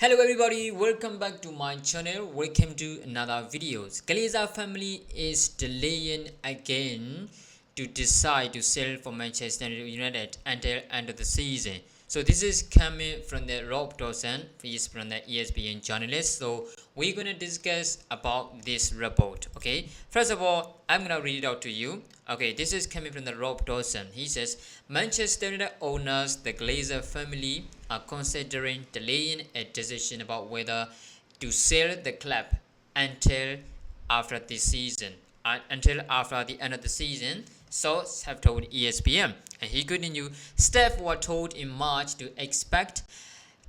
Hello everybody, welcome back to my channel. Welcome to another videos. Glazer family is delaying again to decide to sell for Manchester United until end of the season. So this is coming from the Rob Dawson, he is from the ESPN journalist. So we're gonna discuss about this report. Okay, first of all, I'm gonna read it out to you. Okay, this is coming from the Rob Dawson. He says Manchester United owners, the Glazer family, are considering delaying a decision about whether to sell the club until after the season, until after the end of the season. Sources have told ESPN, and he continued. Staff were told in March to expect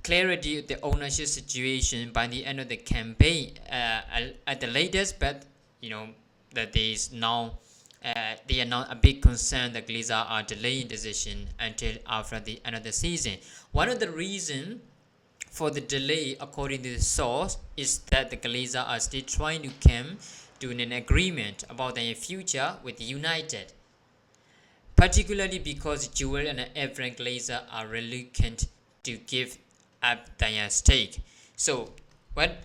clarity of the ownership situation by the end of the campaign at the latest, but that there is now they are not a big concern that Glazer are delaying decision until after the end of the season. One of the reasons for the delay, according to the source, is that the Glazer are still trying to come to an agreement about their future with United, particularly because Joel and Avram Glazer are reluctant to give up their stake. So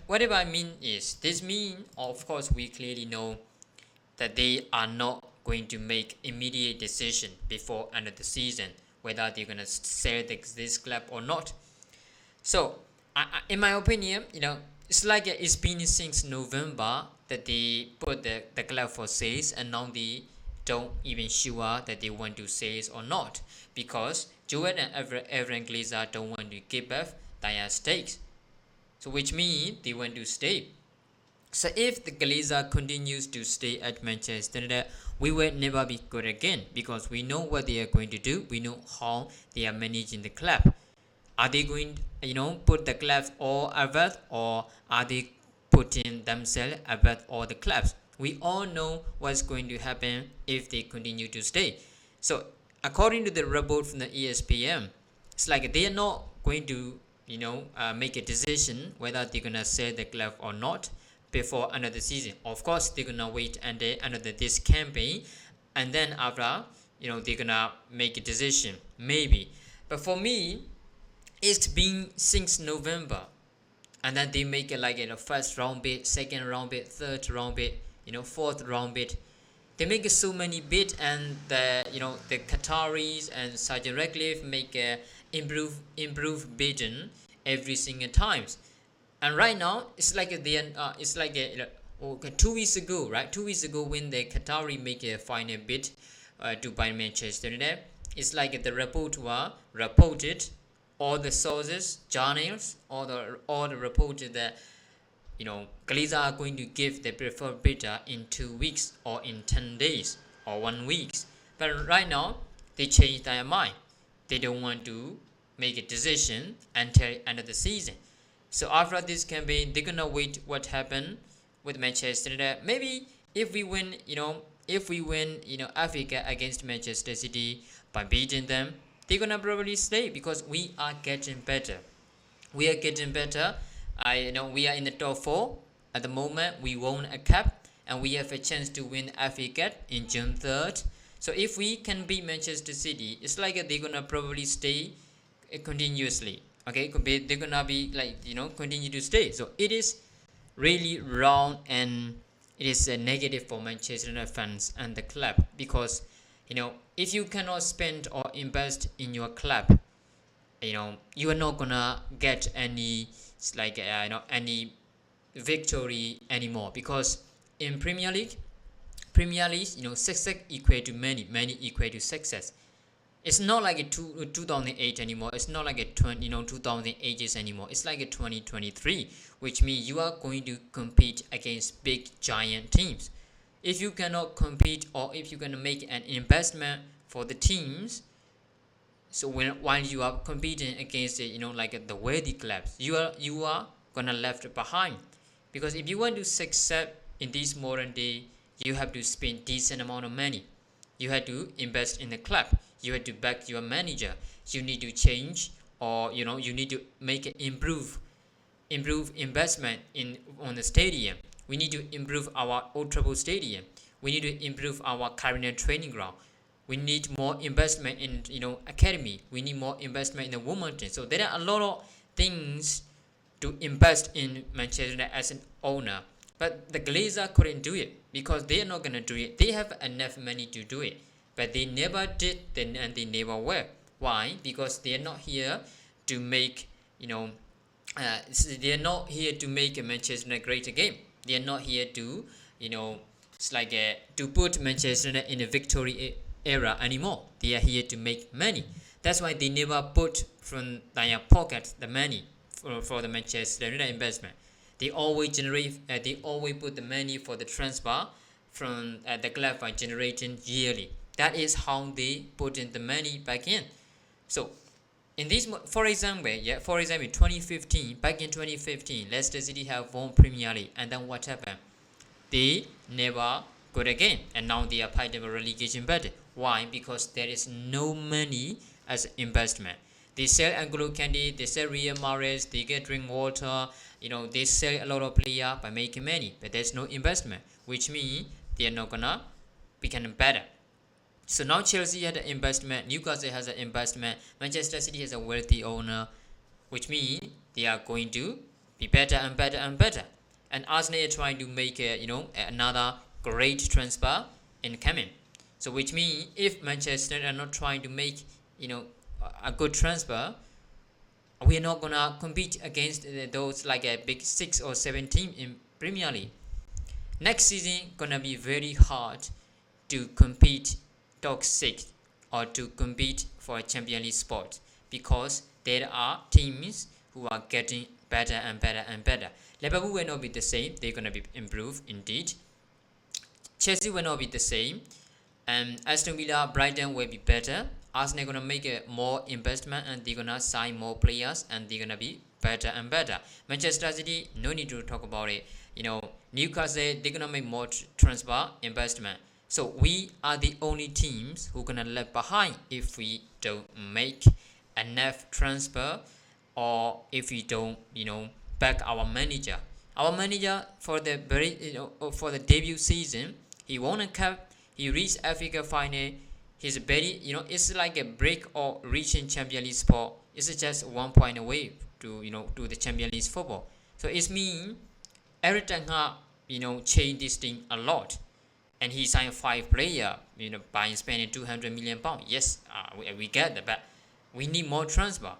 whatever I mean is, this means, of course, we clearly know that they are not going to make immediate decision before end of the season whether they're gonna sell this club or not. So in my opinion, it's like it's been since November that they put the club for sales, and now they don't even sure that they want to sell or not, because Joel and Avram Glazer don't want to give up their stakes, so which means they want to stay. So if the Glazer continues to stay at Manchester United, we will never be good again, because we know what they are going to do. We know how they are managing the club. Are they going put the clubs all above, or are they putting themselves above all the clubs? We all know what's going to happen if they continue to stay. So according to the report from the ESPN, it's like they are not going to make a decision whether they're gonna sell the club or not before another season. Of course, they're gonna wait until another this campaign, and then after they're gonna make a decision maybe. But for me, it's been since November, and then they make it like first round bid, second round bid, third round bid, fourth round bid. They make so many bids, and the Qataris and Sergeant Radcliffe make a improve bidding every single times. And right now it's like it's like 2 weeks ago, right? 2 weeks ago, when the Qatari make a final bid to buy Manchester United, it's like the report were reported, all the sources, journals, all the reported that Glazer are going to give the preferred bidder in 2 weeks, or in 10 days, or 1 week. But right now they changed their mind. They don't want to make a decision until end of the season. So after this campaign, they're gonna wait what happened with Manchester United. Maybe if we win, Africa against Manchester City by beating them, they're gonna probably stay, because we are getting better. We are getting better. We are in the top 4 at the moment. We won a cup, and we have a chance to win Africa in June 3rd. So if we can beat Manchester City, it's like they're gonna probably stay continuously. Okay, they're gonna be continue to stay. So it is really wrong, and it is a negative for Manchester United fans and the club, because if you cannot spend or invest in your club, you are not gonna get any any victory anymore, because in Premier League, success equate to many equate to success. It's not like a 2008 anymore. It's not like a 2008 anymore. It's like a 2023, which means you are going to compete against big giant teams. If you cannot compete, or if you can make an investment for the teams, so while you are competing against the worthy clubs, you are gonna left behind, because if you want to succeed in this modern day, you have to spend decent amount of money. You have to invest in the club. You have to back your manager. You need to change, or you need to make an improve investment on the stadium. We need to improve our Old Trafford Stadium. We need to improve our current training ground. We need more investment in academy. We need more investment in the women's team. So there are a lot of things to invest in Manchester United as an owner. But the Glazer couldn't do it because they are not gonna do it. They have enough money to do it, but they never did, and they never were. Why? Because they are not here to make they are not here to make a Manchester United great again. They are not here to it's like to put Manchester United in a victory era anymore. They are here to make money. That's why they never put from their pocket the money for the Manchester United investment. They always put the money for the transfer from the club by generating yearly. That is how they put in the money back in. So in this, for example, 2015, back in 2015, Leicester City have won Premier League, and then what happened? They never got again, and now they are part of a relegation battle. Why? Because there is no money as investment. They sell Angolo Candy, they sell Riyad Mahrez, they get drink water, they sell a lot of players by making money, but there's no investment, which means they are not gonna become better. So now Chelsea had an investment, Newcastle has an investment, Manchester City has a wealthy owner, which means they are going to be better and better and better. And Arsenal are trying to make another great transfer in coming. So which means if Manchester are not trying to make a good transfer, we are not gonna compete against those like a big 6 or 7 team in Premier League. Next season gonna be very hard to compete top 6 or to compete for a Champions League spot, because there are teams who are getting better and better and better. Liverpool will not be the same, they're gonna be improved indeed. Chelsea will not be the same, and Aston Villa, Brighton will be better. Arsenal gonna make a more investment, and they're gonna sign more players, and they're gonna be better and better. Manchester City, no need to talk about it. Newcastle, they're gonna make more transfer investment. So we are the only teams who gonna left behind if we don't make enough transfer, or if we don't back our manager. Our manager for the for the debut season, he won a cup, he reached Africa final. He's very it's like a break or reaching Champions League spot. It's just 1 point away to to the Champions League football. So it means Eric Ten Hag changed this thing a lot, and he signed 5 players by spending 200 million pounds. Yes, we get that, but we need more transfer.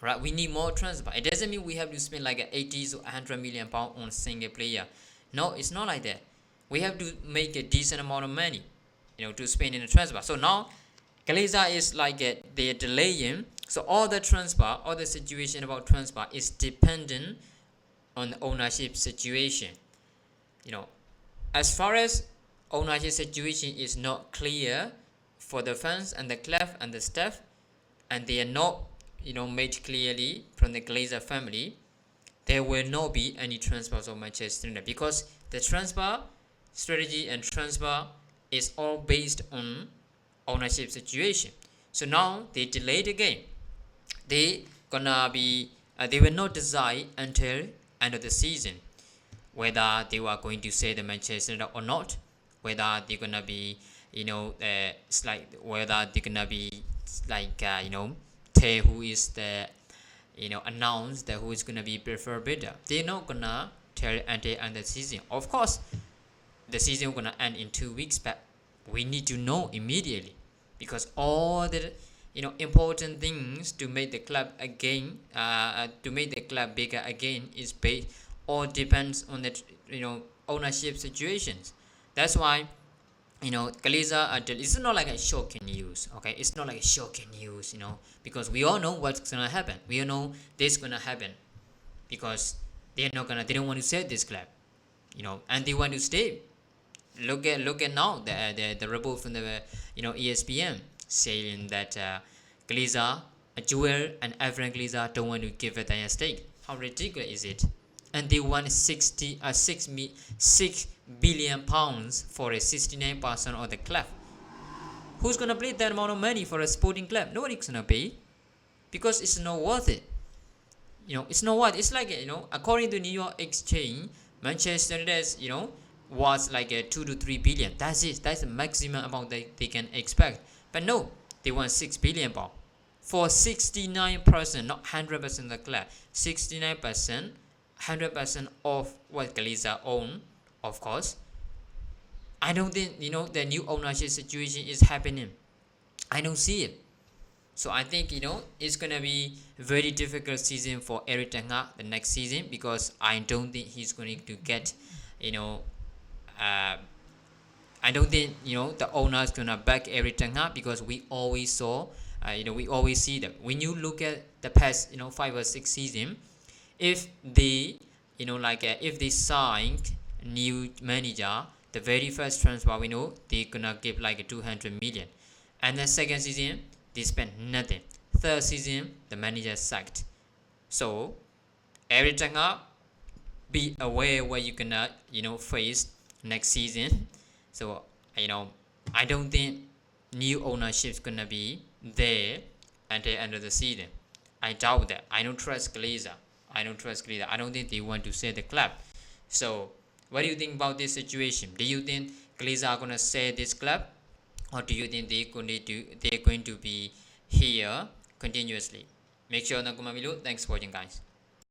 Right, we need more transfer. It doesn't mean we have to spend like 80 to 100 million pounds on a single player. No, it's not like that. We have to make a decent amount of money, to spend in the transfer. So now, Glazer is like they're delaying. So all the transfer, all the situation about transfer is dependent on the ownership situation. As far as ownership situation is not clear for the fans and the club and the staff, and they are not made clearly from the Glazer family, there will not be any transfers of Manchester United, because the transfer strategy and transfer is all based on ownership situation. So now they delayed the game. They will not decide until end of the season whether they were going to say the Manchester United or not, whether they're gonna be it's like whether they're gonna be like tell who is the announce that who is gonna be preferred bidder. They're not gonna tell until end of the season. Of course, the season gonna end in 2 weeks, but we need to know immediately, because all the important things to make the club again, to make the club bigger again, is based all depends on the ownership situations. That's why Glazer it's not like a shocking news. Okay, it's not like a shocking news. Because we all know what's gonna happen. We all know this gonna happen, because they don't want to sell this club, and they want to stay. Look at now the report from the ESPN saying that Glazer, Joel and Avram Glazer don't want to give it their stake. How ridiculous is it? And they want 6 billion pounds for a 69% of the club. Who's gonna pay that amount of money for a sporting club? Nobody's gonna pay, because it's not worth it. It's not worth it. It's like according to New York Exchange, Manchester United was like a 2 to 3 billion. That's it. That's the maximum amount that they can expect. But no, they want 6 billion pounds for 69%, not 100% of the club, 69%, 100% of what Glazer own, of course. I don't think the new ownership situation is happening. I don't see it. So I think it's gonna be very difficult season for Erik ten Hag the next season, because I don't think he's going to get I don't think the owner is gonna back Erik ten Hag, because we always saw we always see that when you look at the past 5 or 6 season, if they if they sign new manager, the very first transfer we know they gonna give like 200 million, and then second season they spend nothing, third season the manager sacked. So Erik ten Hag, be aware what you're gonna face next season. So I don't think new ownership is gonna be there at the end of the season. I doubt that. I don't trust Glazer. I don't think they want to sell the club. So what do you think about this situation? Do you think Glazer are gonna sell this club, or do you think they're going to be here continuously? Make sure to comment below. Thanks for watching, guys.